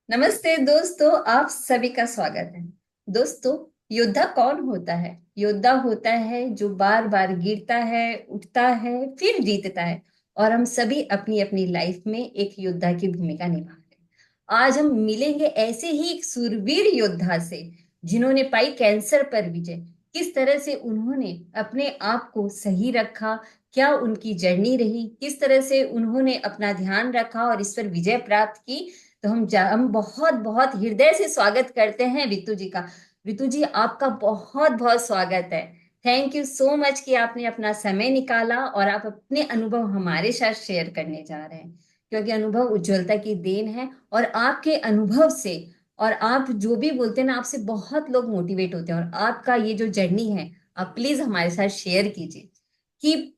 नमस्ते दोस्तों, आप सभी का स्वागत है। दोस्तों, योद्धा कौन होता है? योद्धा होता है जो बार बार गिरता है, उठता है, फिर जीतता है। और हम सभी अपनी अपनी लाइफ में एक योद्धा की भूमिका निभा रहे हैं। आज हम मिलेंगे ऐसे ही एक सूरवीर योद्धा से, जिन्होंने पाई कैंसर पर विजय। किस तरह से उन्होंने अपने आप को सही रखा, क्या उनकी जर्नी रही, किस तरह से उन्होंने अपना ध्यान रखा और इस पर विजय प्राप्त की। तो हम बहुत बहुत हृदय से स्वागत करते हैं रितु जी का। रितु जी, आपका बहुत बहुत स्वागत है। थैंक यू सो मच कि आपने अपना समय निकाला और आप अपने अनुभव हमारे साथ शेयर करने जा रहे हैं, क्योंकि अनुभव उज्ज्वलता की देन है। और आपके अनुभव से, और आप जो भी बोलते हैं ना, आपसे बहुत लोग मोटिवेट होते हैं। और आपका ये जो जर्नी है, आप प्लीज हमारे साथ शेयर कीजिए कि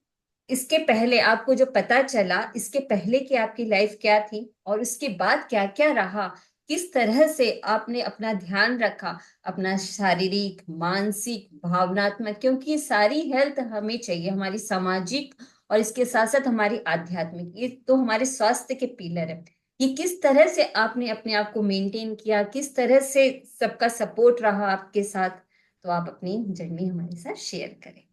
इसके पहले आपको जो पता चला, इसके पहले की आपकी लाइफ क्या थी और उसके बाद क्या क्या रहा। किस तरह से आपने अपना ध्यान रखा, अपना शारीरिक, मानसिक, भावनात्मक, क्योंकि सारी हेल्थ हमें चाहिए, हमारी सामाजिक और इसके साथ साथ हमारी आध्यात्मिक, ये तो हमारे स्वास्थ्य के पिलर है। ये किस तरह से आपने अपने आप को मेंटेन किया, किस तरह से सबका सपोर्ट रहा आपके साथ। तो आप अपनी जर्नी हमारे साथ शेयर करें।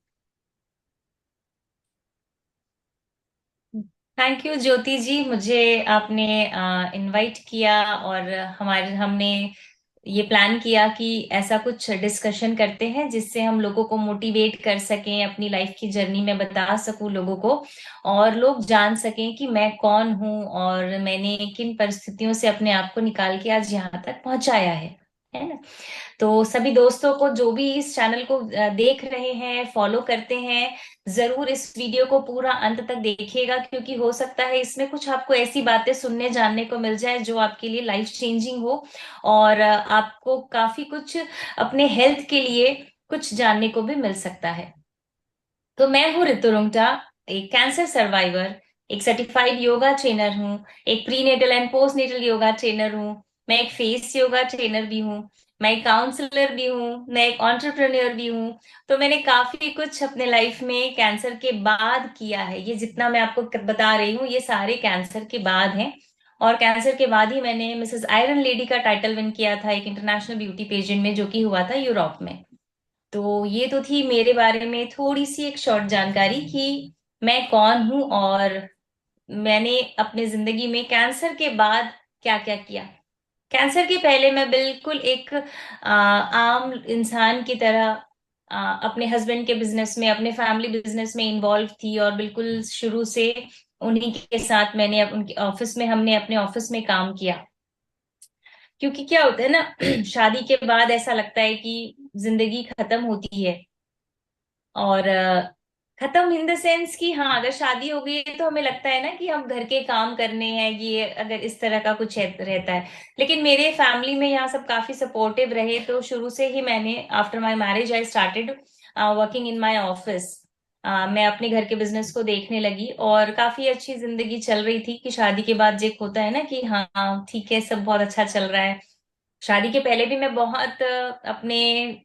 थैंक यू ज्योति जी, मुझे आपने इनवाइट किया और हमारे हमने ये प्लान किया कि ऐसा कुछ डिस्कशन करते हैं जिससे हम लोगों को मोटिवेट कर सकें, अपनी लाइफ की जर्नी में बता सकूं लोगों को, और लोग जान सकें कि मैं कौन हूं और मैंने किन परिस्थितियों से अपने आप को निकाल के आज यहाँ तक पहुंचाया है ना। तो सभी दोस्तों को जो भी इस चैनल को देख रहे हैं, फॉलो करते हैं, जरूर इस वीडियो को पूरा अंत तक देखिएगा, क्योंकि हो सकता है इसमें कुछ आपको ऐसी बातें सुनने जानने को मिल जाए जो आपके लिए लाइफ चेंजिंग हो, और आपको काफी कुछ अपने हेल्थ के लिए कुछ जानने को भी मिल सकता है। तो मैं हूँ ऋतु रुंगटा, एक कैंसर सर्वाइवर, एक सर्टिफाइड योगा ट्रेनर हूँ, एक prenatal and postnatal yoga trainer हूँ, मैं एक फेस योगा ट्रेनर भी हूँ, मैं एक काउंसलर भी हूँ, मैं एक एंटरप्रेन्योर भी हूँ। तो मैंने काफी कुछ अपने लाइफ में कैंसर के बाद किया है। ये जितना मैं आपको बता रही हूँ, ये सारे कैंसर के बाद हैं। और कैंसर के बाद ही मैंने मिसेस आयरन लेडी का टाइटल विन किया था एक इंटरनेशनल ब्यूटी पेजेंट में, जो कि हुआ था यूरोप में। तो ये तो थी मेरे बारे में थोड़ी सी एक शॉर्ट जानकारी कि मैं कौन हूं और मैंने अपने जिंदगी में कैंसर के बाद क्या क्या किया। कैंसर के पहले मैं बिल्कुल एक आम इंसान की तरह अपने हस्बैंड के बिजनेस में, अपने फैमिली बिजनेस में इन्वॉल्व थी, और बिल्कुल शुरू से उन्हीं के साथ मैंने उनके ऑफिस में, हमने अपने ऑफिस में काम किया। क्योंकि क्या होता है ना, शादी के बाद ऐसा लगता है कि जिंदगी खत्म होती है। और खत्म इन द सेंस कि हाँ, अगर शादी हो गई है तो हमें लगता है ना कि हम घर के काम करने हैं, ये अगर इस तरह का कुछ रहता है। लेकिन मेरे फैमिली में यहाँ सब काफी सपोर्टिव रहे, तो शुरू से ही मैंने, after my marriage I started working in my office. मैं अपने घर के बिजनेस को देखने लगी और काफी अच्छी जिंदगी चल रही थी। कि शादी के बाद जो एक होता है ना कि हाँ ठीक है, सब बहुत अच्छा चल रहा है। शादी के पहले भी मैं बहुत अपने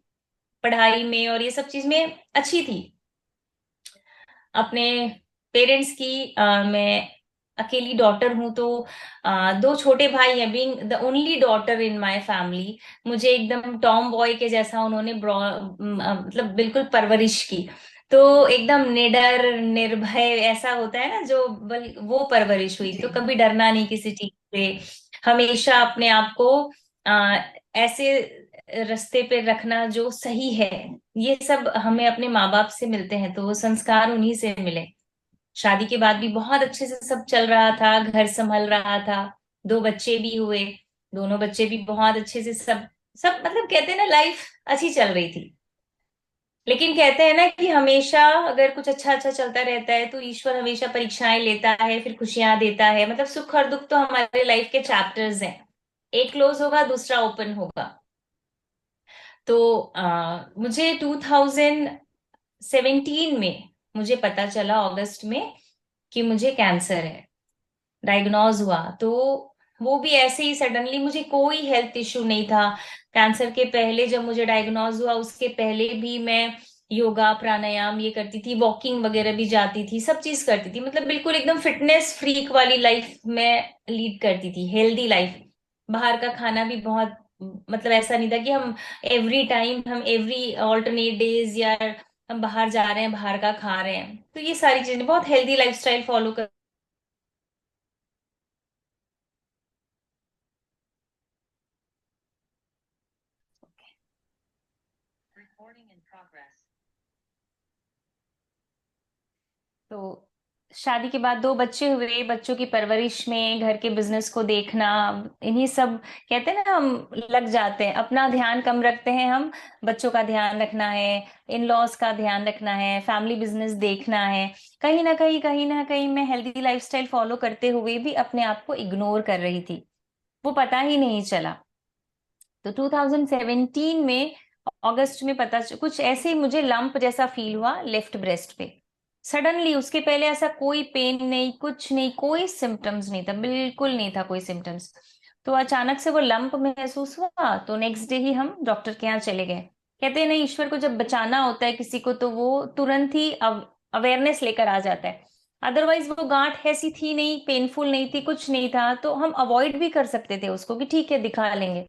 पढ़ाई में और ये सब चीज में अच्छी थी। अपने पेरेंट्स की मैं अकेली डॉटर हूं, तो दो छोटे भाई हैं, being the only daughter in my family. मुझे एकदम टॉम बॉय के जैसा उन्होंने मतलब बिल्कुल परवरिश की। तो एकदम निडर निर्भय ऐसा होता है ना, जो वो परवरिश हुई। जी। तो कभी डरना नहीं किसी चीज से, हमेशा अपने आप को आ, ऐसे रास्ते पे रखना जो सही है। ये सब हमें अपने माँ बाप से मिलते हैं, तो वो संस्कार उन्हीं से मिले। शादी के बाद भी बहुत अच्छे से सब चल रहा था, घर संभल रहा था, दो बच्चे भी हुए। दोनों बच्चे भी बहुत अच्छे से सब सब मतलब कहते हैं ना, लाइफ अच्छी चल रही थी। लेकिन कहते हैं ना कि हमेशा अगर कुछ अच्छा अच्छा चलता रहता है तो ईश्वर हमेशा परीक्षाएं लेता है, फिर खुशियां देता है। मतलब सुख और दुख तो हमारे लाइफ के चैप्टर्स हैं, एक क्लोज होगा दूसरा ओपन होगा। तो मुझे 2017 में मुझे पता चला, अगस्त में, कि मुझे कैंसर है, डायग्नोज हुआ। तो वो भी ऐसे ही सडनली, मुझे कोई हेल्थ इश्यू नहीं था। कैंसर के पहले जब मुझे डायग्नोज हुआ, उसके पहले भी मैं योगा प्राणायाम ये करती थी, वॉकिंग वगैरह भी जाती थी, सब चीज करती थी। मतलब बिल्कुल एकदम फिटनेस फ्रीक वाली लाइफ मैं लीड करती थी, हेल्दी लाइफ। बाहर का खाना भी बहुत, मतलब ऐसा नहीं था कि हम एवरी टाइम, हम एवरी ऑल्टरनेट डेज या हम बाहर जा रहे हैं बाहर का खा रहे हैं। तो ये सारी चीजें, बहुत हेल्दी लाइफस्टाइल फॉलो कर। तो शादी के बाद 2 बच्चे हुए, बच्चों की परवरिश में, घर के बिजनेस को देखना, इन्हीं सब, कहते हैं ना, हम लग जाते हैं, अपना ध्यान कम रखते हैं हम, बच्चों का ध्यान रखना है, इन लॉज का ध्यान रखना है, फैमिली बिजनेस देखना है। कहीं ना कहीं मैं हेल्दी लाइफस्टाइल फॉलो करते हुए भी अपने आप को इग्नोर कर रही थी, वो पता ही नहीं चला। तो 2017 में अगस्त में कुछ ऐसे ही मुझे लंप जैसा फील हुआ लेफ्ट ब्रेस्ट पे, सडनली। उसके पहले ऐसा कोई पेन नहीं, कुछ नहीं, कोई सिम्टम्स नहीं था, बिल्कुल नहीं था कोई सिम्टम्स। तो अचानक से वो लंप महसूस हुआ, तो नेक्स्ट डे ही हम डॉक्टर के यहाँ चले गए। कहते हैं ना, ईश्वर को जब बचाना होता है किसी को, तो वो तुरंत ही अवेयरनेस लेकर आ जाता है। अदरवाइज वो गांठ ऐसी थी नहीं, पेनफुल नहीं थी, कुछ नहीं था, तो हम अवॉइड भी कर सकते थे उसको कि ठीक है दिखा लेंगे।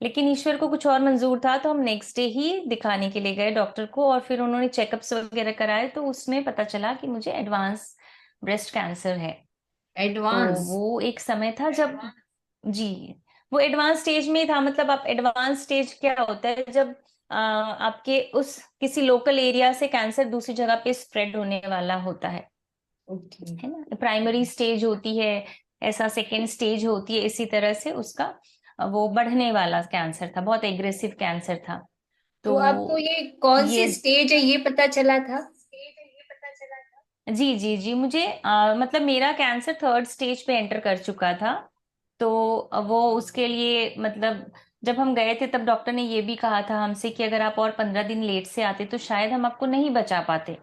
लेकिन ईश्वर को कुछ और मंजूर था, तो हम नेक्स्ट डे ही दिखाने के लिए गए डॉक्टर को, और फिर उन्होंने चेकअप्स वगैरह कराए, तो उसमें पता चला कि मुझे एडवांस ब्रेस्ट कैंसर है। तो एडवांस? वो एक समय था जब, जी, वो एडवांस स्टेज में था। मतलब आप, एडवांस स्टेज क्या होता है, जब आपके उस किसी लोकल एरिया से कैंसर दूसरी जगह पे स्प्रेड होने वाला होता ओके। है ना। प्राइमरी स्टेज होती है, ऐसा सेकेंड स्टेज होती है, इसी तरह से उसका वो बढ़ने वाला कैंसर था, बहुत एग्रेसिव कैंसर था। तो तो आपको ये कौन सी ये, स्टेज है ये पता चला था? जी जी जी, मुझे मतलब मेरा कैंसर थर्ड स्टेज पे एंटर कर चुका था। तो वो उसके लिए, मतलब जब हम गए थे तब डॉक्टर ने ये भी कहा था हमसे कि अगर आप और 15 दिन लेट से आते तो शायद हम आपको नहीं बचा पाते।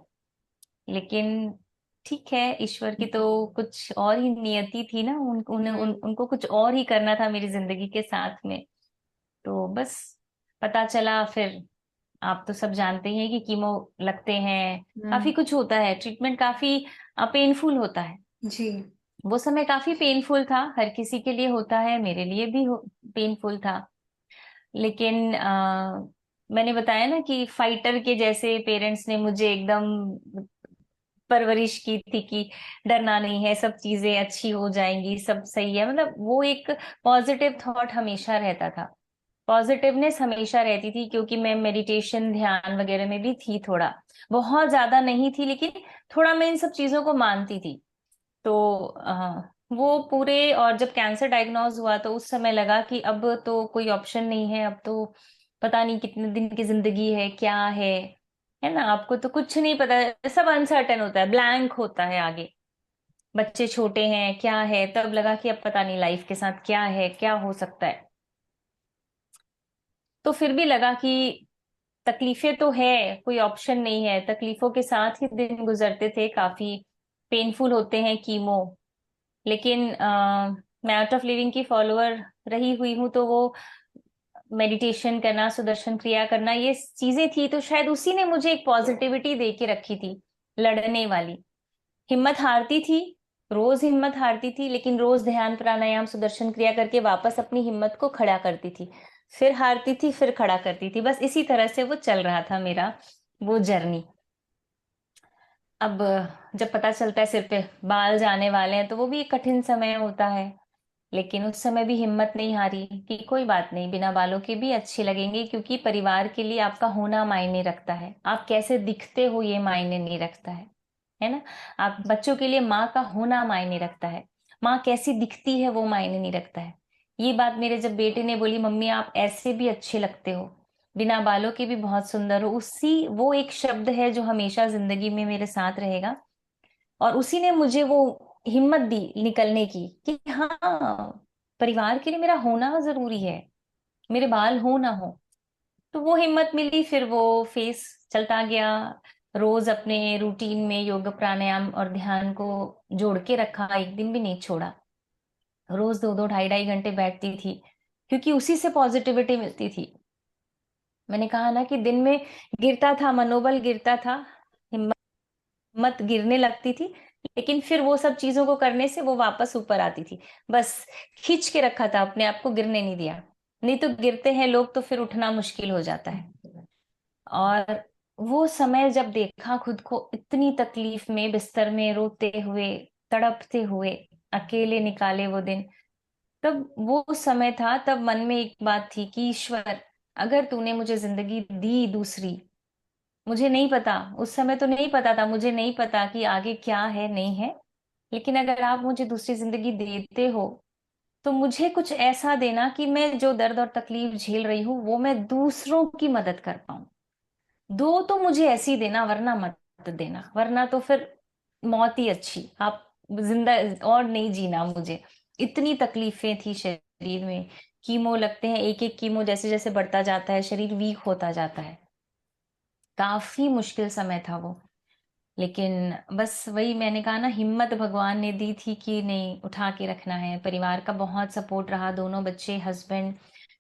लेकिन ठीक है, ईश्वर की तो कुछ और ही नियति थी ना, उनको कुछ और ही करना था मेरी जिंदगी के साथ में। तो बस पता चला फिर। आप तो सब जानते ही हैं कि कीमो लगते हैं, काफी हम्म। कुछ होता है, ट्रीटमेंट काफी पेनफुल होता है। जी। वो समय काफी पेनफुल था, हर किसी के लिए होता है, मेरे लिए भी पेनफुल था। लेकिन मैंने बताया ना कि फाइटर के जैसे पेरेंट्स ने मुझे एकदम परवरिश की थी कि डरना नहीं है, सब चीजें अच्छी हो जाएंगी, सब सही है। मतलब वो एक पॉजिटिव थॉट हमेशा रहता था, पॉजिटिवनेस हमेशा रहती थी, क्योंकि मैं मेडिटेशन ध्यान वगैरह में भी थी थोड़ा, बहुत ज्यादा नहीं थी, लेकिन थोड़ा मैं इन सब चीजों को मानती थी। तो वो पूरे, और जब कैंसर डायग्नोज हुआ तो उस समय लगा कि अब तो कोई ऑप्शन नहीं है, अब तो पता नहीं कितने दिन की जिंदगी है, क्या है ना, आपको तो कुछ नहीं पता, सब अनसर्टेन होता है, ब्लैंक होता है आगे। बच्चे छोटे हैं, क्या है, तब लगा कि अब पता नहीं लाइफ के साथ क्या है, क्या हो सकता है। तो फिर भी लगा कि तकलीफें तो है, कोई ऑप्शन नहीं है, तकलीफों के साथ ही दिन गुजरते थे, काफी पेनफुल होते हैं कीमो। लेकिन मैं आर्ट ऑफ लिविंग की फॉलोअर रही हुई हूँ, तो वो मेडिटेशन करना, सुदर्शन क्रिया करना, ये चीजें थी, तो शायद उसी ने मुझे एक पॉजिटिविटी दे के रखी थी, लड़ने वाली। हिम्मत हारती थी, रोज हिम्मत हारती थी, लेकिन रोज ध्यान प्राणायाम सुदर्शन क्रिया करके वापस अपनी हिम्मत को खड़ा करती थी, फिर हारती थी, फिर खड़ा करती थी, बस इसी तरह से वो चल रहा था मेरा वो जर्नी। अब जब पता चलता है सिर पे बाल जाने वाले हैं, तो वो भी एक कठिन समय होता है। लेकिन उस समय भी हिम्मत नहीं हारी कि कोई बात नहीं, बिना बालों के भी अच्छे लगेंगे, क्योंकि परिवार के लिए आपका होना मायने रखता है, आप कैसे दिखते हो ये मायने नहीं रखता है ना। आप बच्चों के लिए माँ का होना मायने रखता है, माँ कैसी दिखती है वो मायने नहीं रखता है। ये बात मेरे जब बेटे ने बोली, मम्मी आप ऐसे भी अच्छे लगते हो, बिना बालों के भी बहुत सुंदर हो, उसी वो एक शब्द है जो हमेशा जिंदगी में मेरे साथ रहेगा। और उसी ने मुझे वो हिम्मत दी निकलने की, कि हाँ, परिवार के लिए मेरा होना जरूरी है, मेरे बाल हो ना हो। तो वो हिम्मत मिली, फिर वो फेस चलता गया। रोज अपने रूटीन में योग प्राणायाम और ध्यान को जोड़ के रखा, एक दिन भी नहीं छोड़ा। रोज 2 2 ढाई ढाई घंटे बैठती थी, क्योंकि उसी से पॉजिटिविटी मिलती थी। मैंने कहा ना कि दिन में गिरता था, मनोबल गिरता था, हिम्मत गिरने लगती थी, लेकिन फिर वो सब चीजों को करने से वो वापस ऊपर आती थी। बस खींच के रखा था अपने आप को, गिरने नहीं दिया। नहीं तो गिरते हैं लोग तो फिर उठना मुश्किल हो जाता है। और वो समय जब देखा खुद को इतनी तकलीफ में, बिस्तर में रोते हुए, तड़पते हुए, अकेले निकाले वो दिन, तब वो समय था, तब मन में एक बात थी कि ईश्वर, अगर तूने मुझे जिंदगी दी दूसरी, मुझे नहीं पता, उस समय तो नहीं पता था, मुझे नहीं पता कि आगे क्या है नहीं है, लेकिन अगर आप मुझे दूसरी जिंदगी देते हो तो मुझे कुछ ऐसा देना कि मैं जो दर्द और तकलीफ झेल रही हूं वो मैं दूसरों की मदद कर पाऊं। दो तो मुझे ऐसी देना, वरना मत देना, वरना तो फिर मौत ही अच्छी। आप जिंदा और नहीं जीना मुझे। इतनी तकलीफें थी शरीर में, कीमो लगते हैं, एक एक कीमो जैसे जैसे बढ़ता जाता है शरीर वीक होता जाता है। काफी मुश्किल समय था वो। लेकिन बस वही मैंने कहा ना, हिम्मत भगवान ने दी थी कि नहीं, उठा के रखना है। परिवार का बहुत सपोर्ट रहा, दोनों बच्चे, हस्बैंड,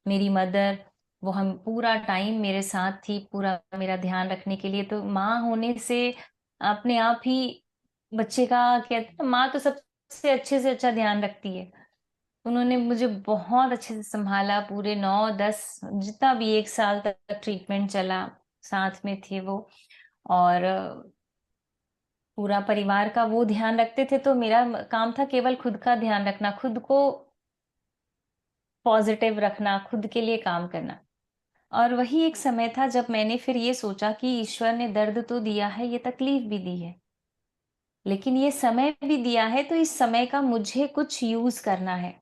मेरी मदर, वो हम पूरा टाइम मेरे साथ थी, पूरा मेरा ध्यान रखने के लिए। तो माँ होने से अपने आप ही बच्चे का, कहते हैं ना, माँ तो सबसे अच्छे से अच्छा ध्यान रखती है। उन्होंने मुझे बहुत अच्छे से संभाला, पूरे 9-10, जितना भी 1 साल तक ट्रीटमेंट चला, साथ में थे वो। और पूरा परिवार का वो ध्यान रखते थे, तो मेरा काम था केवल खुद का ध्यान रखना, खुद को पॉजिटिव रखना, खुद के लिए काम करना। और वही एक समय था जब मैंने फिर ये सोचा कि ईश्वर ने दर्द तो दिया है, ये तकलीफ भी दी है, लेकिन ये समय भी दिया है, तो इस समय का मुझे कुछ यूज करना है।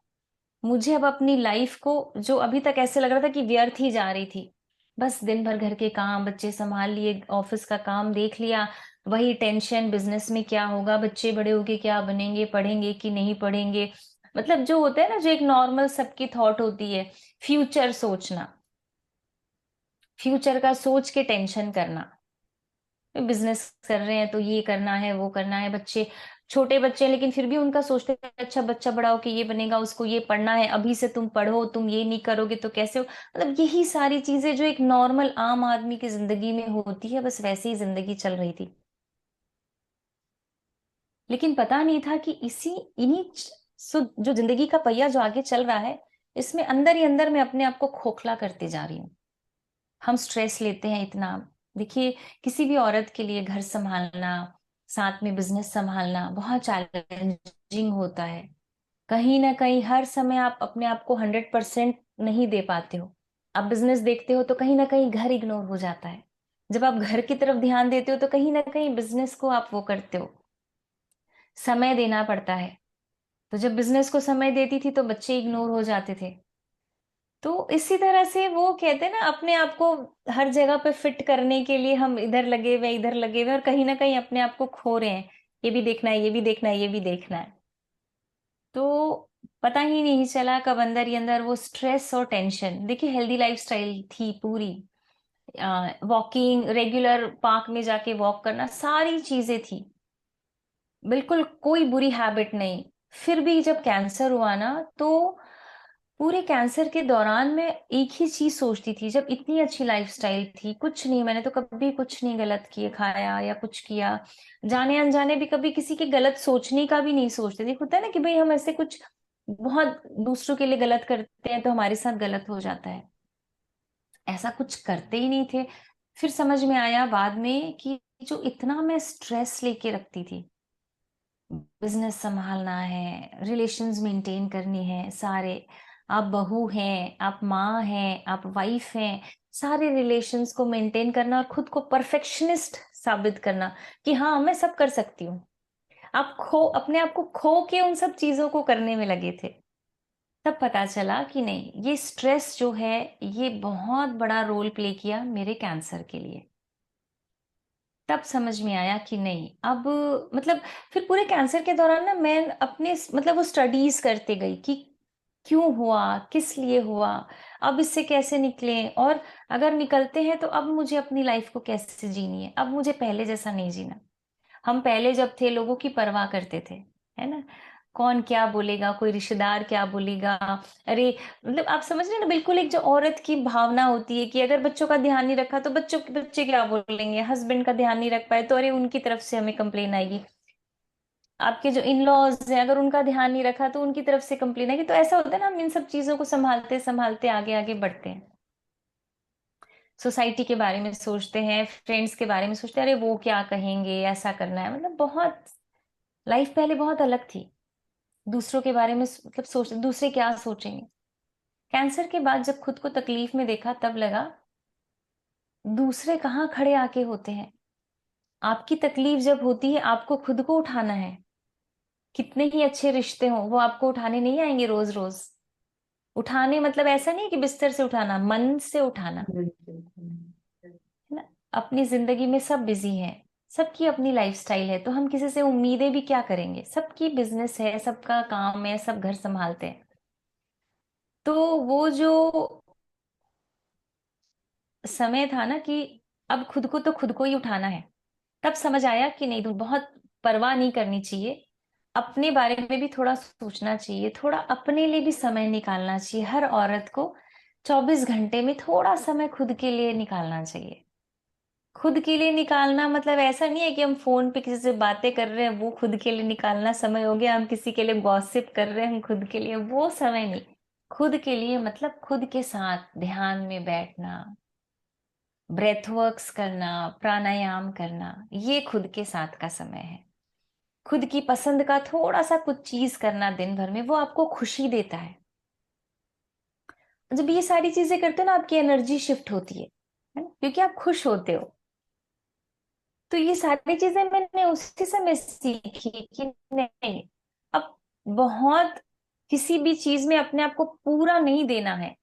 मुझे अब अपनी लाइफ को, जो अभी तक ऐसे लग रहा था कि व्यर्थ ही जा रही थी, बस दिन भर घर के काम, बच्चे संभाल लिए, ऑफिस का काम देख लिया, वही टेंशन, बिजनेस में क्या होगा, बच्चे बड़े होके क्या बनेंगे, पढ़ेंगे कि नहीं पढ़ेंगे, मतलब जो होता है ना, जो एक नॉर्मल सबकी थॉट होती है, फ्यूचर सोचना, फ्यूचर का सोच के टेंशन करना। बिजनेस कर रहे हैं तो ये करना है, वो करना है, बच्चे, छोटे बच्चे हैं लेकिन फिर भी उनका सोचते हैं, अच्छा बच्चा बड़ा हो के ये बनेगा, उसको ये पढ़ना है, अभी से तुम पढ़ो, तुम ये नहीं करोगे तो कैसे हो। मतलब यही सारी चीजें जो एक नॉर्मल आम आदमी की जिंदगी में होती है, बस वैसे ही जिंदगी चल रही थी। लेकिन पता नहीं था कि इन्हीं जो जिंदगी का पहिया जो आगे चल रहा है, इसमें अंदर ही अंदर मैं अपने आप को खोखला करते जा रही हूँ। हम स्ट्रेस लेते हैं इतना। देखिए, किसी भी औरत के लिए घर संभालना, साथ में बिजनेस संभालना बहुत चैलेंजिंग होता है। कहीं ना कहीं हर समय आप अपने आप को 100% नहीं दे पाते हो। आप बिजनेस देखते हो तो कहीं ना कहीं घर इग्नोर हो जाता है। जब आप घर की तरफ ध्यान देते हो तो कहीं ना कहीं बिजनेस को आप वो करते हो, समय देना पड़ता है। तो जब बिजनेस को समय देती थी तो बच्चे इग्नोर हो जाते थे। तो इसी तरह से वो कहते हैं ना, अपने आप को हर जगह पे फिट करने के लिए हम इधर लगे हुए, इधर लगे हुए, और कहीं ना कहीं अपने आप को खो रहे हैं। ये भी देखना है, ये भी देखना है, ये भी देखना है। तो पता ही नहीं चला कब अंदर ही अंदर वो स्ट्रेस और टेंशन। देखिए, हेल्दी लाइफस्टाइल थी पूरी, वॉकिंग, रेगुलर पार्क में जाके वॉक करना, सारी चीजें थी, बिल्कुल कोई बुरी हैबिट नहीं। फिर भी जब कैंसर हुआ ना, तो पूरे कैंसर के दौरान मैं एक ही चीज सोचती थी, जब इतनी अच्छी लाइफस्टाइल थी, कुछ नहीं, मैंने तो कभी कुछ नहीं गलत किए, खाया या कुछ किया, जाने अनजाने भी कभी किसी के गलत सोचने का भी नहीं सोचते थे। होता है ना कि भाई हम ऐसे कुछ बहुत दूसरों के लिए गलत करते हैं तो हमारे साथ गलत हो जाता है, ऐसा कुछ करते ही नहीं थे। फिर समझ में आया बाद में कि जो इतना मैं स्ट्रेस लेके रखती थी, बिजनेस संभालना है, रिलेशंस मेंटेन करनी है सारे, आप बहू हैं, आप माँ हैं, आप वाइफ हैं, सारे रिलेशंस को मेंटेन करना और खुद को परफेक्शनिस्ट साबित करना कि हाँ मैं सब कर सकती हूँ। आप खो अपने आप को खो के उन सब चीजों को करने में लगे थे। तब पता चला कि नहीं, ये स्ट्रेस जो है ये बहुत बड़ा रोल प्ले किया मेरे कैंसर के लिए। तब समझ में आया कि नहीं, अब मतलब फिर पूरे कैंसर के दौरान ना मैं अपने मतलब वो स्टडीज करते गई कि क्यों हुआ, किस लिए हुआ, अब इससे कैसे निकले, और अगर निकलते हैं तो अब मुझे अपनी लाइफ को कैसे जीनी है, अब मुझे पहले जैसा नहीं जीना। हम पहले जब थे लोगों की परवाह करते थे, है ना, कौन क्या बोलेगा, कोई रिश्तेदार क्या बोलेगा, अरे, मतलब आप समझ रहे हैं ना, बिल्कुल एक जो औरत की भावना होती है कि अगर बच्चों का ध्यान नहीं रखा तो बच्चे क्या बोलेंगे, हस्बैंड का ध्यान नहीं रख पाए तो अरे उनकी तरफ से हमें कंप्लेन आएगी। आपके जो इन लॉज हैं, अगर उनका ध्यान नहीं रखा तो उनकी तरफ से कंप्लेन है कि, तो ऐसा होता है ना, हम इन सब चीजों को संभालते संभालते आगे आगे बढ़ते हैं। सोसाइटी के बारे में सोचते हैं, फ्रेंड्स के बारे में सोचते हैं, अरे वो क्या कहेंगे, ऐसा करना है, मतलब बहुत लाइफ पहले बहुत अलग थी। दूसरों के बारे में मतलब सोच, दूसरे क्या सोचेंगे। कैंसर के बाद जब खुद को तकलीफ में देखा तब लगा दूसरे कहाँ खड़े आके होते हैं। आपकी तकलीफ जब होती है आपको खुद को उठाना है। कितने ही अच्छे रिश्ते हों, वो आपको उठाने नहीं आएंगे रोज रोज। उठाने मतलब ऐसा नहीं कि बिस्तर से उठाना, मन से उठाना, बिल्कुल। है ना। अपनी जिंदगी में सब बिजी हैं, सबकी अपनी लाइफस्टाइल है, तो हम किसी से उम्मीदें भी क्या करेंगे। सबकी बिजनेस है, सबका काम है, सब घर संभालते हैं। तो वो जो समय था ना कि अब खुद को तो खुद को ही उठाना है, तब समझ आया कि नहीं, तो बहुत परवाह नहीं करनी चाहिए। अपने बारे में भी थोड़ा सोचना चाहिए, थोड़ा अपने लिए भी समय निकालना चाहिए। हर औरत को 24 घंटे में थोड़ा समय खुद के लिए निकालना चाहिए। खुद के लिए निकालना मतलब ऐसा नहीं है कि हम फोन पे किसी से बातें कर रहे हैं, वो खुद के लिए निकालना समय हो गया। हम किसी के लिए गॉसिप कर रहे हैं, हम खुद के लिए, वो समय नहीं। खुद के लिए मतलब खुद के साथ ध्यान में बैठना, ब्रेथ वर्क्स करना, प्राणायाम करना, ये खुद के साथ का समय है। खुद की पसंद का थोड़ा सा कुछ चीज करना दिन भर में, वो आपको खुशी देता है। जब ये सारी चीजें करते हो ना, आपकी एनर्जी शिफ्ट होती है ना? क्योंकि आप खुश होते हो। तो ये सारी चीजें मैंने उसी समय सीखी कि नहीं, अब बहुत किसी भी चीज में अपने आप को पूरा नहीं देना है।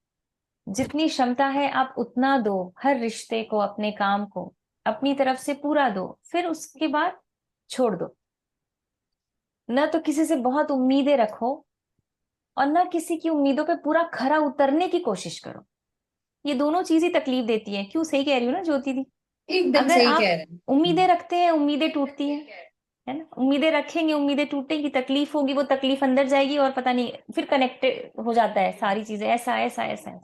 जितनी क्षमता है आप उतना दो, हर रिश्ते को, अपने काम को अपनी तरफ से पूरा दो, फिर उसके बाद छोड़ दो। न तो किसी से बहुत उम्मीदें रखो, और न किसी की उम्मीदों पे पूरा खरा उतरने की कोशिश करो। ये दोनों चीज ही तकलीफ देती है। क्यों, सही कह रही हूँ ना ज्योति दी? एकदम अगर सही कह आप रहे हैं। उम्मीदें रखते हैं, उम्मीदें टूटती हैं, है ना। उम्मीदें रखेंगे, उम्मीदें टूटेंगी, तकलीफ होगी, वो तकलीफ अंदर जाएगी, और पता नहीं फिर कनेक्टेड हो जाता है सारी चीजें, ऐसा ऐसा ऐसा।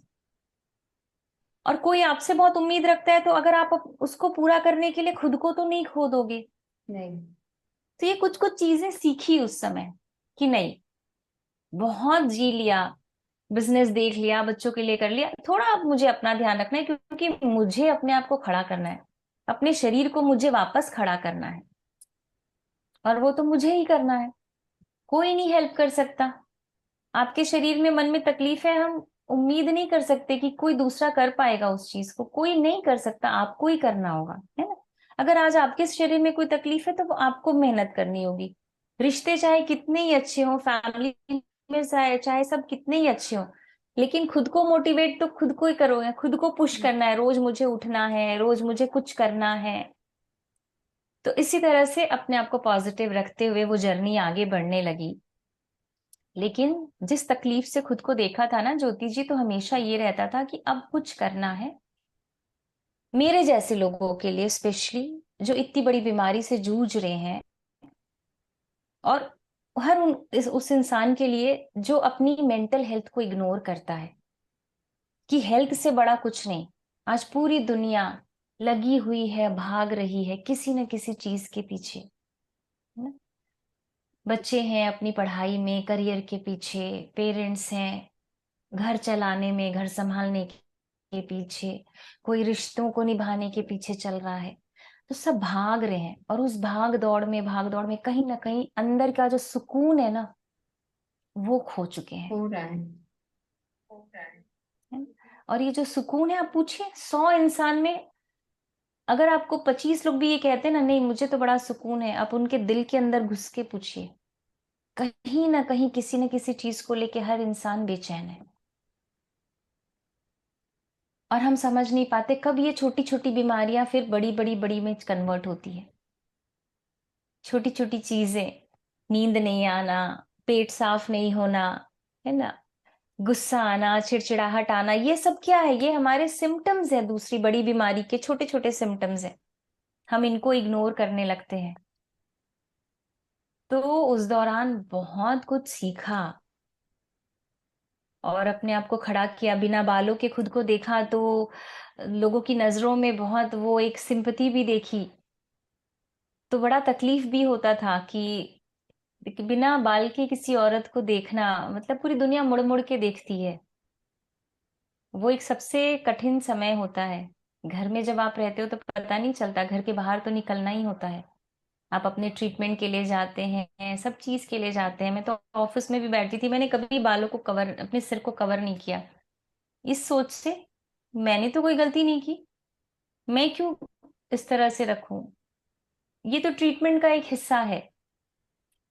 और कोई आपसे बहुत उम्मीद रखता है, तो अगर आप उसको पूरा करने के लिए खुद को तो नहीं खो दोगे। नहीं। तो ये कुछ कुछ चीजें सीखी उस समय कि नहीं, बहुत जी लिया, बिजनेस देख लिया, बच्चों के लिए कर लिया, थोड़ा अब मुझे अपना ध्यान रखना है, क्योंकि मुझे अपने आप को खड़ा करना है। अपने शरीर को मुझे वापस खड़ा करना है, और वो तो मुझे ही करना है। कोई नहीं हेल्प कर सकता। आपके शरीर में, मन में तकलीफ है, हम उम्मीद नहीं कर सकते कि कोई दूसरा कर पाएगा उस चीज को। कोई नहीं कर सकता, आपको ही करना होगा, है ना। अगर आज आपके शरीर में कोई तकलीफ है तो वो आपको मेहनत करनी होगी। रिश्ते चाहे कितने ही अच्छे हों, फैमिली में चाहे चाहे सब कितने ही अच्छे हों, लेकिन खुद को मोटिवेट तो खुद को ही करोगे। खुद को पुश करना है, रोज मुझे उठना है, रोज मुझे कुछ करना है। तो इसी तरह से अपने आप को पॉजिटिव रखते हुए वो जर्नी आगे बढ़ने लगी। लेकिन जिस तकलीफ से खुद को देखा था ना ज्योति जी, तो हमेशा ये रहता था कि अब कुछ करना है मेरे जैसे लोगों के लिए, स्पेशली जो इतनी बड़ी बीमारी से जूझ रहे हैं। और हर उस इंसान के लिए जो अपनी मेंटल हेल्थ को इग्नोर करता है, कि हेल्थ से बड़ा कुछ नहीं। आज पूरी दुनिया लगी हुई है, भाग रही है किसी न किसी चीज के पीछे, है ना। बच्चे हैं अपनी पढ़ाई में, करियर के पीछे, पेरेंट्स हैं घर चलाने में, घर संभालने के पीछे, कोई रिश्तों को निभाने के पीछे चल रहा है। तो सब भाग रहे हैं, और उस भाग दौड़ में कहीं ना कहीं अंदर का जो सुकून है ना, वो खो चुके हैं। हो रहा है। है ना? और ये जो सुकून है, आप पूछिए 100 इंसान में अगर आपको 25 लोग भी ये कहते हैं ना, नहीं मुझे तो बड़ा सुकून है, आप उनके दिल के अंदर घुस के पूछिए, कहीं ना कहीं किसी न किसी चीज को लेके हर इंसान बेचैन है। और हम समझ नहीं पाते कब ये छोटी छोटी बीमारियां फिर बड़ी बड़ी बड़ी में कन्वर्ट होती है। छोटी छोटी चीजें, नींद नहीं आना, पेट साफ नहीं होना, है ना, गुस्सा आना, चिड़चिड़ाहट आना, ये सब क्या है? ये हमारे सिम्टम्स है दूसरी बड़ी बीमारी के, छोटे छोटे सिम्टम्स है। हम इनको इग्नोर करने लगते हैं। तो उस दौरान बहुत कुछ सीखा, और अपने आप को खड़ा किया, बिना बालों के खुद को देखा, तो लोगों की नजरों में बहुत वो एक सिंपथी भी देखी। तो बड़ा तकलीफ भी होता था कि देखिए, बिना बाल के किसी औरत को देखना मतलब पूरी दुनिया मुड़ मुड़ के देखती है। वो एक सबसे कठिन समय होता है। घर में जब आप रहते हो तो पता नहीं चलता, घर के बाहर तो निकलना ही होता है। आप अपने ट्रीटमेंट के लिए जाते हैं, सब चीज के लिए जाते हैं। मैं तो ऑफिस में भी बैठती थी, मैंने कभी बालों को कवर, अपने सिर को कवर नहीं किया, इस सोच से मैंने तो कोई गलती नहीं की, मैं क्यों इस तरह से रखूं। ये तो ट्रीटमेंट का एक हिस्सा है।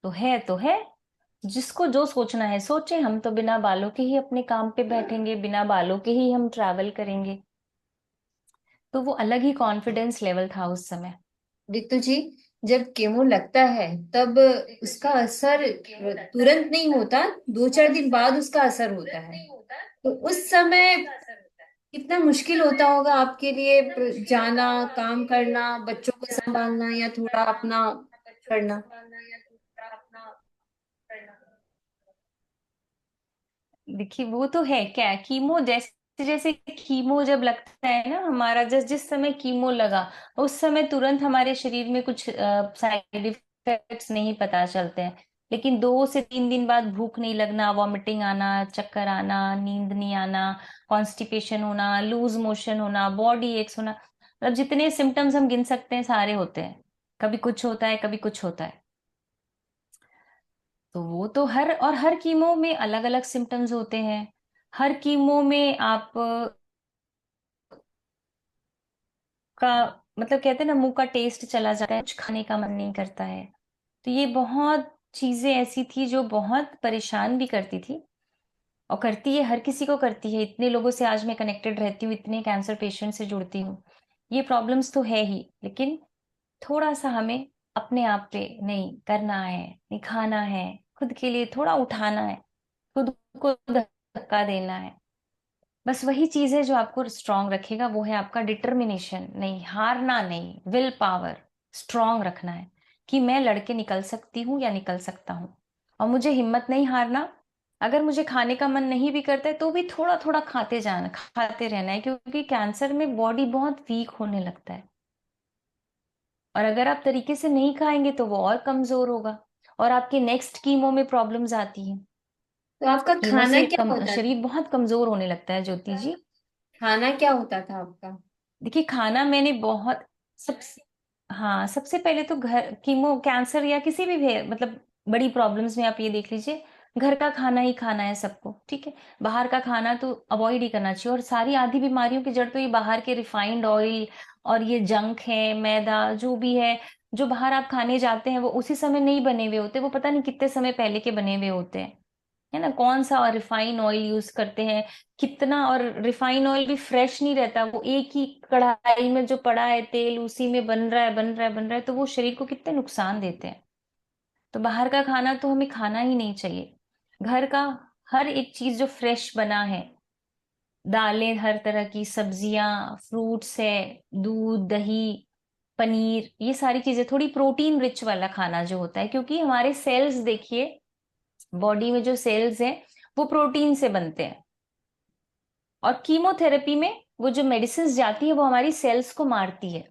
तो है, जिसको जो सोचना है सोचे। हम तो बिना बालों के ही अपने काम पे बैठेंगे, बिना बालों के ही हम ट्रैवल करेंगे। तो वो अलग ही कॉन्फिडेंस लेवल था उस समय। रितु जी, जब केमो लगता है तब उसका असर तुरंत नहीं होता, 2-4 दिन बाद उसका असर होता है। तो उस समय कितना मुश्किल होता होगा आपके लिए जाना, काम करना, बच्चों को संभालना या थोड़ा अपना करना। देखिए, वो तो है क्या, कीमो जैसे जैसे कीमो जब लगता है ना हमारा, जिस जिस समय कीमो लगा उस समय तुरंत हमारे शरीर में कुछ साइड इफेक्ट्स नहीं पता चलते हैं। लेकिन 2 से 3 दिन बाद भूख नहीं लगना, वॉमिटिंग आना, चक्कर आना, नींद नहीं आना, कॉन्स्टिपेशन होना, लूज मोशन होना, बॉडी एक्स होना, मतलब जितने सिम्टम्स हम गिन सकते हैं सारे होते हैं। कभी कुछ होता है, कभी कुछ होता है। तो वो तो हर कीमो में अलग अलग सिम्टम्स होते हैं। हर कीमो में आप का मतलब कहते हैं ना, मुंह का टेस्ट चला जाता है, कुछ खाने का मन नहीं करता है। तो ये बहुत चीजें ऐसी थी जो बहुत परेशान भी करती थी, और करती है, हर किसी को करती है। इतने लोगों से आज मैं कनेक्टेड रहती हूँ, इतने कैंसर पेशेंट से जुड़ती हूँ। ये प्रॉब्लम्स तो है ही, लेकिन थोड़ा सा हमें अपने आप पे नहीं करना है, नहीं खाना है, खुद के लिए थोड़ा उठाना है, खुद को धक्का देना है। बस वही चीज है जो आपको स्ट्रांग रखेगा, वो है आपका डिटर्मिनेशन। नहीं हारना, नहीं, विल पावर स्ट्रांग रखना है कि मैं लड़के निकल सकती हूँ या निकल सकता हूँ। और मुझे हिम्मत नहीं हारना। अगर मुझे खाने का मन नहीं भी करता है तो भी थोड़ा थोड़ा खाते जाना, खाते रहना है, क्योंकि कैंसर में बॉडी बहुत वीक होने लगता है। और अगर आप तरीके से नहीं खाएंगे तो वो और कमजोर होगा, और आपके नेक्स्ट कीमो में प्रॉब्लम्स आती हैं। तो आपका कीमो खाना से क्या होता था? शरीर बहुत कमजोर होने लगता है ज्योति जी। खाना क्या होता था आपका? देखिए, खाना मैंने बहुत सब हाँ, सबसे पहले तो घर, कीमो कैंसर या किसी भी मतलब बड़ी प्रॉब्लम्स में आप ये देख लीजिए, घर का खाना ही खाना है सबको, ठीक है। बाहर का खाना तो अवॉइड ही करना चाहिए। और सारी आधी बीमारियों की जड़ तो ये बाहर के रिफाइंड ऑयल और ये जंक है, मैदा जो भी है, जो बाहर आप खाने जाते हैं वो उसी समय नहीं बने हुए होते, वो पता नहीं कितने समय पहले के बने हुए होते हैं, है ना। कौन सा और रिफाइन ऑयल यूज करते हैं, कितना, और रिफाइन ऑयल भी फ्रेश नहीं रहता, वो एक ही कढ़ाई में जो पड़ा है तेल उसी में बन रहा है, बन रहा है, बन रहा है, तो वो शरीर को कितने नुकसान देते हैं। तो बाहर का खाना तो हमें खाना ही नहीं चाहिए। घर का हर एक चीज जो फ्रेश बना है, दालें, हर तरह की सब्जियां, फ्रूट्स है, दूध, दही, पनीर, ये सारी चीजें, थोड़ी प्रोटीन रिच वाला खाना जो होता है, क्योंकि हमारे सेल्स देखिए, बॉडी में जो सेल्स हैं वो प्रोटीन से बनते हैं। और कीमोथेरेपी में वो जो मेडिसिन जाती है वो हमारी सेल्स को मारती है।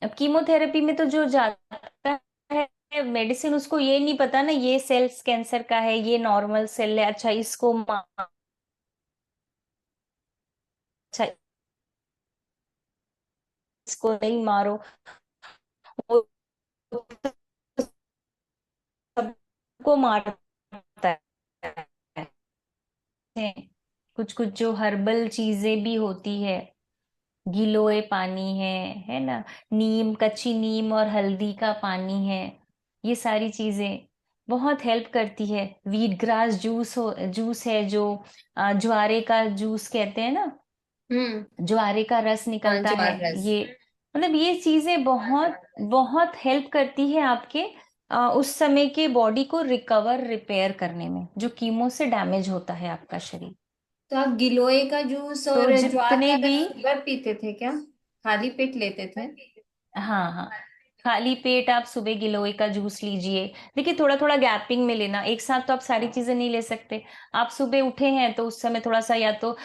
अब कीमोथेरेपी में तो जो जाता है मेडिसिन, उसको ये नहीं पता ना ये सेल्स कैंसर का है, ये नॉर्मल सेल है, अच्छा इसको अच्छा इसको नहीं मारो। वो तो सबको मारता है। कुछ कुछ जो हर्बल चीजें भी होती है, गिलोय पानी है ना, नीम, कच्ची नीम और हल्दी का पानी है, ये सारी चीजें बहुत हेल्प करती है। वीट ग्रास जूस है जो ज्वारे का जूस कहते हैं ना, हम्म। ज्वारे का रस हाँ, निकलता है। ज्वार रस। ये मतलब ये चीजें बहुत बहुत हेल्प करती है आपके उस समय के बॉडी को रिकवर, रिपेयर करने में, जो कीमो से डैमेज होता है आपका शरीर। तो आप गिलोय का जूस तो और ज्वार जितने का भी, रस सुबह पीते थे क्या? खाली पेट लेते थे? हाँ हाँ, खाली पेट आप सुबह गिलोय का जूस लीजिए। देखिए, थोड़ा थोड़ा गैपिंग में लेना, एक साथ तो आप सारी चीजें नहीं ले सकते। आप सुबह उठे हैं तो उस समय थोड़ा सा, या तो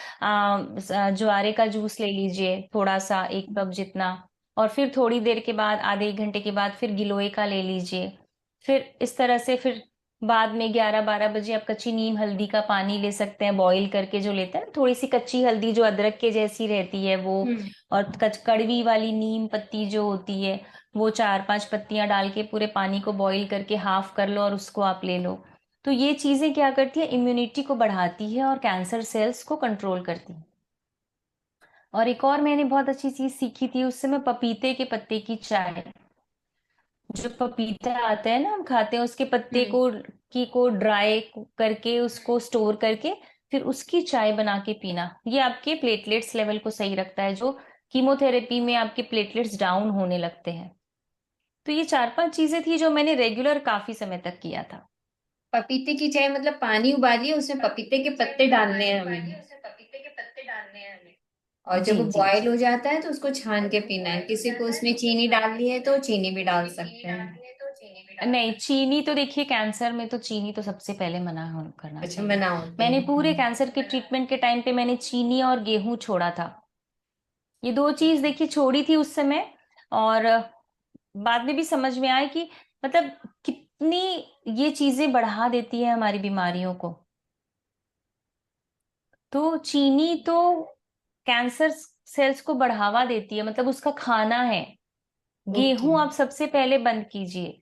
ज्वारे का जूस ले लीजिए थोड़ा सा, 1 कप जितना, और फिर थोड़ी देर के बाद, आधे 1 घंटे के बाद फिर गिलोय का ले लीजिए। फिर इस तरह से फिर बाद में 11-12 बजे आप कच्ची नीम हल्दी का पानी ले सकते हैं, बॉईल करके जो लेते हैं ना, थोड़ी सी कच्ची हल्दी जो अदरक के जैसी रहती है वो, हम्म। और कड़वी वाली नीम पत्ती जो होती है, वो 4-5 पत्तियां डाल के पूरे पानी को बॉईल करके हाफ कर लो और उसको आप ले लो। तो ये चीजें क्या करती है, इम्यूनिटी को बढ़ाती है और कैंसर सेल्स को कंट्रोल करती है। और एक और मैंने बहुत अच्छी चीज सीखी थी उस समय, पपीते के पत्ते की चाय। जो पपीता आता है ना हम खाते हैं, उसके पत्ते हम्म। को ड्राई करके उसको स्टोर करके फिर उसकी चाय बना के पीना, ये आपके प्लेटलेट्स लेवल को सही रखता है, जो कीमोथेरेपी में आपके प्लेटलेट्स डाउन होने लगते हैं। तो ये 4-5 चीजें थी जो मैंने रेगुलर काफी समय तक किया था। पपीते की चाय मतलब पानी उबालिए, उसमें पपीते के पत्ते डालने हैं हमें, और जब जी वो जी बॉयल जी। हो जाता है तो उसको छान के पीना है। किसी को उसमें चीनी डालनी है तो चीनी भी डाल सकते हैं। नहीं, चीनी तो देखिए कैंसर में तो चीनी तो सबसे पहले करना अच्छा, चाहिए। मना होते मैंने हैं। पूरे कैंसर के ट्रीटमेंट के टाइम पे मैंने चीनी और गेहूं छोड़ा था। ये दो चीज देखिए छोड़ी थी उस समय। और बाद में भी समझ में आया कि मतलब कितनी ये चीजें बढ़ा देती है हमारी बीमारियों को। तो चीनी तो कैंसर सेल्स को बढ़ावा देती है, मतलब उसका खाना है। ओके। गेहूं आप सबसे पहले बंद कीजिए,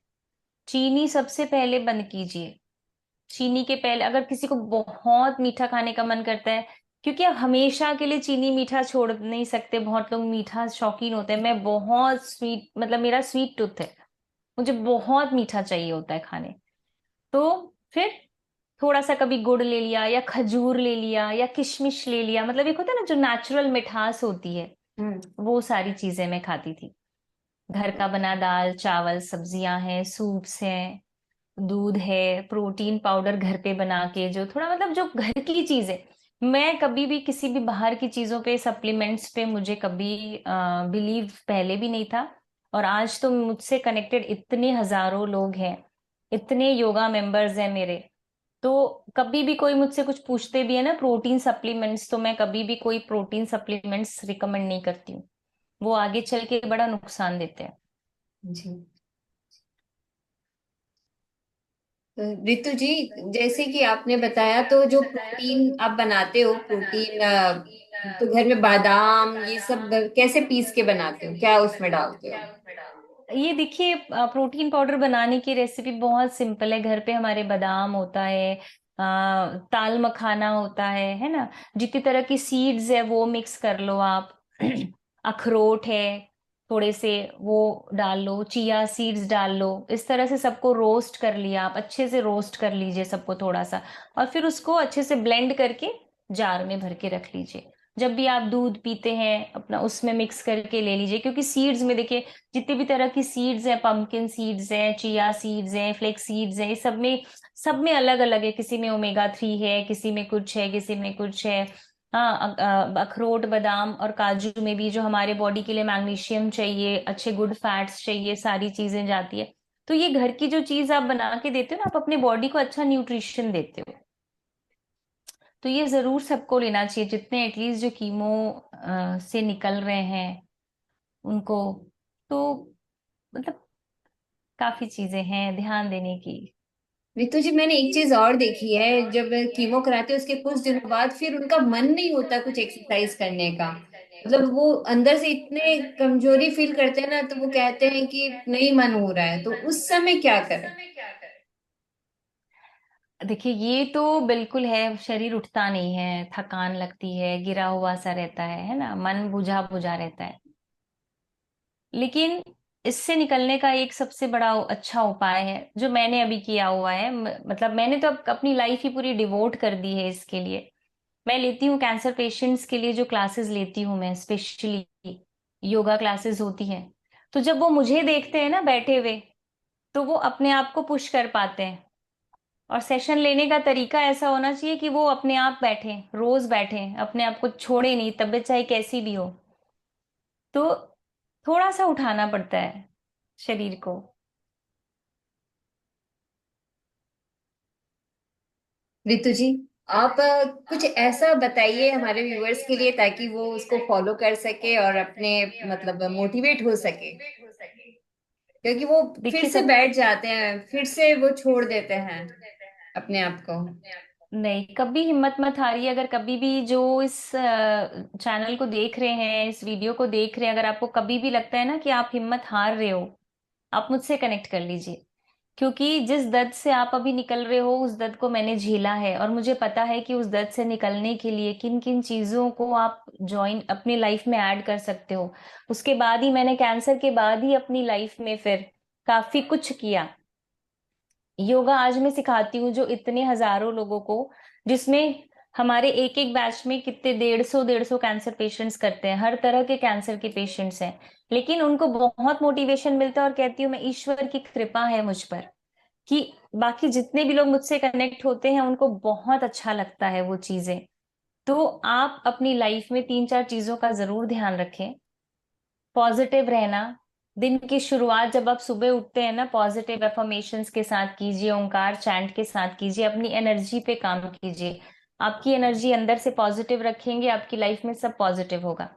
चीनी सबसे पहले बंद कीजिए। चीनी के पहले अगर किसी को बहुत मीठा खाने का मन करता है, क्योंकि आप हमेशा के लिए चीनी मीठा छोड़ नहीं सकते, बहुत लोग मीठा शौकीन होते हैं, मैं बहुत स्वीट, मतलब मेरा स्वीट टूथ है, मुझे बहुत मीठा चाहिए होता है खाने। तो फिर थोड़ा सा कभी गुड़ ले लिया या खजूर ले लिया या किशमिश ले लिया, मतलब एक होता है ना जो नेचुरल मिठास होती है, हम्म। वो सारी चीजें मैं खाती थी। घर का बना दाल चावल सब्जियां हैं, सूप्स हैं, दूध है, प्रोटीन पाउडर घर पे बना के, जो थोड़ा मतलब जो घर की चीज है। मैं कभी भी किसी भी बाहर की चीजों पे, सप्लीमेंट्स पे मुझे कभी बिलीव पहले भी नहीं था। और आज तो मुझसे कनेक्टेड इतने हजारों लोग हैं, इतने योगा मेंबर्स हैं मेरे। तो कभी भी कोई मुझसे कुछ पूछते भी है ना प्रोटीन सप्लीमेंट्स, तो मैं कभी भी कोई प्रोटीन सप्लीमेंट्स रिकमेंड नहीं करती हूँ, वो आगे चल के बड़ा नुकसान देते हैं। जी। तो रितु जी, जैसे कि आपने बताया, तो जो प्रोटीन आप बनाते हो, प्रोटीन तो घर में बादाम ये सब कैसे पीस के बनाते हो, क्या उसमें डालते हो? ये देखिए प्रोटीन पाउडर बनाने की रेसिपी बहुत सिंपल है। घर पे हमारे बादाम होता है, ताल मखाना होता है ना, जितनी तरह की सीड्स है वो मिक्स कर लो आप। अखरोट है थोड़े से, वो डाल लो, चिया सीड्स डाल लो, इस तरह से सबको रोस्ट कर लिया, आप अच्छे से रोस्ट कर लीजिए सबको थोड़ा सा, और फिर उसको अच्छे से ब्लेंड करके जार में भर के रख लीजिए। जब भी आप दूध पीते हैं अपना उसमें मिक्स करके ले लीजिए, क्योंकि सीड्स में देखिए जितनी भी तरह की सीड्स हैं, पंपकिन सीड्स हैं, चिया सीड्स हैं, फ्लेक्स सीड्स हैं, ये सब में अलग अलग है, किसी में ओमेगा 3 है, किसी में कुछ है, किसी में कुछ है। हाँ, अखरोट बादाम और काजू में भी जो हमारे बॉडी के लिए मैग्नीशियम चाहिए, अच्छे गुड फैट्स चाहिए, सारी चीजें जाती है। तो ये घर की जो चीज आप बना के देते हो ना, आप अपने बॉडी को अच्छा न्यूट्रिशन देते हो। तो ये जरूर सबको लेना चाहिए, जितने एटलीस्ट जो कीमो से निकल रहे हैं उनको। तो मतलब काफी चीजें हैं ध्यान देने की। रितु जी, मैंने एक चीज और देखी है, जब कीमो कराते हैं उसके कुछ दिनों बाद फिर उनका मन नहीं होता कुछ एक्सरसाइज करने का। मतलब वो अंदर से इतने कमजोरी फील करते हैं ना, तो वो कहते हैं कि नहीं मन हो रहा है, तो उस समय क्या करें? देखिए ये तो बिल्कुल है, शरीर उठता नहीं है, थकान लगती है, गिरा हुआ सा रहता है ना, मन बुझा बुझा रहता है। लेकिन इससे निकलने का एक सबसे बड़ा अच्छा उपाय है जो मैंने अभी किया हुआ है, मतलब मैंने तो अपनी लाइफ ही पूरी डिवोट कर दी है इसके लिए। मैं लेती हूँ कैंसर पेशेंट्स के लिए, जो क्लासेस लेती हूँ मैं स्पेशली, योगा क्लासेस होती हैं। तो जब वो मुझे देखते हैं ना बैठे हुए, तो वो अपने आप को पुश कर पाते हैं। और सेशन लेने का तरीका ऐसा होना चाहिए कि वो अपने आप बैठे, रोज बैठे, अपने आप को छोड़े नहीं, तबीयत चाहे कैसी भी हो। तो थोड़ा सा उठाना पड़ता है शरीर को। रितु जी, आप कुछ ऐसा बताइए हमारे व्यूअर्स के लिए, ताकि वो उसको फॉलो कर सके और अपने मतलब मोटिवेट हो सके। क्योंकि वो फिर देखिए से सब बैठ जाते हैं, फिर से वो छोड़ देते हैं अपने आप को। नहीं, कभी हिम्मत मत हारिए। अगर कभी भी जो इस चैनल को देख रहे हैं, इस वीडियो को देख रहे हैं, अगर आपको कभी भी लगता है ना कि आप हिम्मत हार रहे हो, आप मुझसे कनेक्ट कर लीजिए। क्योंकि जिस दर्द से आप अभी निकल रहे हो, उस दर्द को मैंने झेला है, और मुझे पता है कि उस दर्द से निकलने के लिए किन किन चीजों को आप ज्वाइन अपनी लाइफ में ऐड कर सकते हो। उसके बाद ही मैंने कैंसर के बाद ही अपनी लाइफ में फिर काफी कुछ किया। योगा आज मैं सिखाती हूँ जो इतने हजारों लोगों को, जिसमें हमारे एक एक बैच में कितने 150 कैंसर पेशेंट्स करते हैं, हर तरह के कैंसर के पेशेंट्स हैं, लेकिन उनको बहुत मोटिवेशन मिलता है। और कहती हूँ मैं, ईश्वर की कृपा है मुझ पर कि बाकी जितने भी लोग मुझसे कनेक्ट होते हैं उनको बहुत अच्छा लगता है वो चीजें। तो आप अपनी लाइफ में तीन चार चीजों का जरूर ध्यान रखें। पॉजिटिव रहना। दिन की शुरुआत जब आप सुबह उठते हैं ना, पॉजिटिव एफर्मेशंस के साथ कीजिए, ओंकार चैंट के साथ कीजिए, अपनी एनर्जी पे काम कीजिए। आपकी एनर्जी अंदर से पॉजिटिव रखेंगे, आपकी लाइफ में सब पॉजिटिव होगा।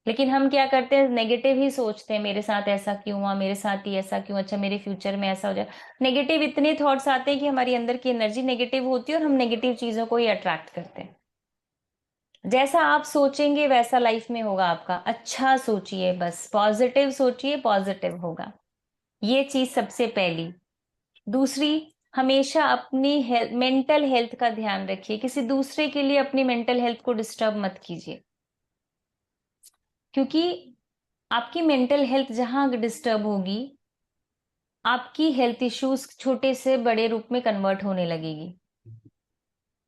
लेकिन हम क्या करते हैं, नेगेटिव ही सोचते हैं, मेरे साथ ऐसा क्यों हुआ, मेरे साथ ही ऐसा क्यों, अच्छा मेरे फ्यूचर में ऐसा हो जाए। नेगेटिव इतने थॉट्स आते हैं कि हमारी अंदर की एनर्जी नेगेटिव होती है और हम नेगेटिव चीजों को ही अट्रैक्ट करते हैं। जैसा आप सोचेंगे वैसा लाइफ में होगा आपका। अच्छा सोचिए, बस पॉजिटिव सोचिए, पॉजिटिव होगा। ये चीज सबसे पहली। दूसरी, हमेशा अपनी हेल्थ, मेंटल हेल्थ का ध्यान रखिए। किसी दूसरे के लिए अपनी मेंटल हेल्थ को डिस्टर्ब मत कीजिए, क्योंकि आपकी मेंटल हेल्थ जहां डिस्टर्ब होगी, आपकी हेल्थ इश्यूज छोटे से बड़े रूप में कन्वर्ट होने लगेगी।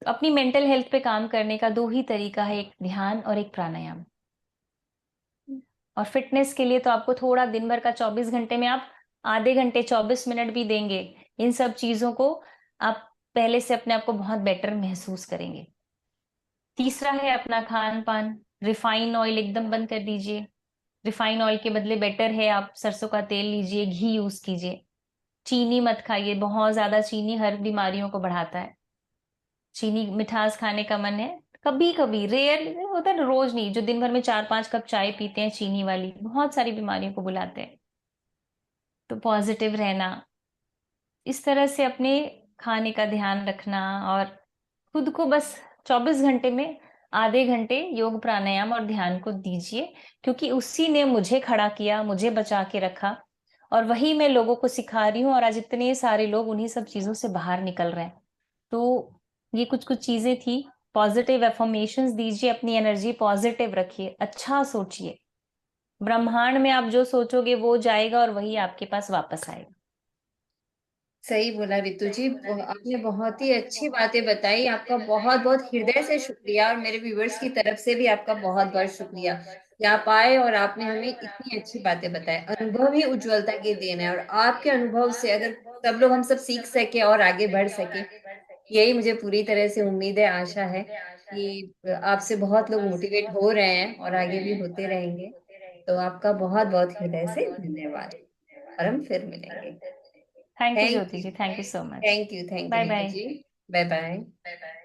तो अपनी मेंटल हेल्थ पे काम करने का दो ही तरीका है, एक ध्यान और एक प्राणायाम। और फिटनेस के लिए तो आपको थोड़ा, दिन भर का 24 घंटे में आप आधे घंटे 24 मिनट भी देंगे इन सब चीजों को, आप पहले से अपने आप को बहुत बेटर महसूस करेंगे। तीसरा है अपना खान पान। रिफाइन ऑयल एकदम बंद कर दीजिए। रिफाइन ऑयल के बदले बेटर है आप सरसों का तेल लीजिए, घी यूज कीजिए। चीनी मत खाइए, बहुत ज्यादा चीनी हर बीमारियों को बढ़ाता है। चीनी, मिठास खाने का मन है कभी कभी, रेयर होता है ना, रोज नहीं। जो दिन भर में 4-5 कप चाय पीते हैं चीनी वाली, बहुत सारी बीमारियों को बुलाते हैं। तो पॉजिटिव रहना, इस तरह से अपने खाने का ध्यान रखना, और खुद को बस 24 घंटे में आधे घंटे योग प्राणायाम और ध्यान को दीजिए। क्योंकि उसी ने मुझे खड़ा किया, मुझे बचा के रखा, और वही मैं लोगों को सिखा रही हूँ, और आज इतने सारे लोग उन्हीं सब चीजों से बाहर निकल रहे हैं। तो ये कुछ कुछ चीजें थी। पॉजिटिव एफर्मेशंस दीजिए, अपनी एनर्जी पॉजिटिव रखिए, अच्छा सोचिए। ब्रह्मांड में आप जो सोचोगे वो जाएगा और वही आपके पास वापस आएगा। सही बोला रितु जी, आपने बहुत ही अच्छी बातें बताई। आपका बहुत बहुत हृदय से शुक्रिया, और मेरे व्यूवर्स की तरफ से भी आपका बहुत बहुत शुक्रिया कि आप आए और आपने हमें इतनी अच्छी बातें बताई। अनुभव ही उज्ज्वलता की देन है, और आपके अनुभव से अगर सब लोग, हम सब सीख सके और आगे बढ़ सके, यही मुझे पूरी तरह से उम्मीद है, आशा है कि आपसे बहुत लोग मोटिवेट हो रहे हैं और आगे भी होते रहेंगे। तो आपका बहुत बहुत हृदय से धन्यवाद, और हम फिर मिलेंगे। Thank you thank Jyoti you. जी, thank you so much. Thank you bye Ritu bye. जी। Bye bye.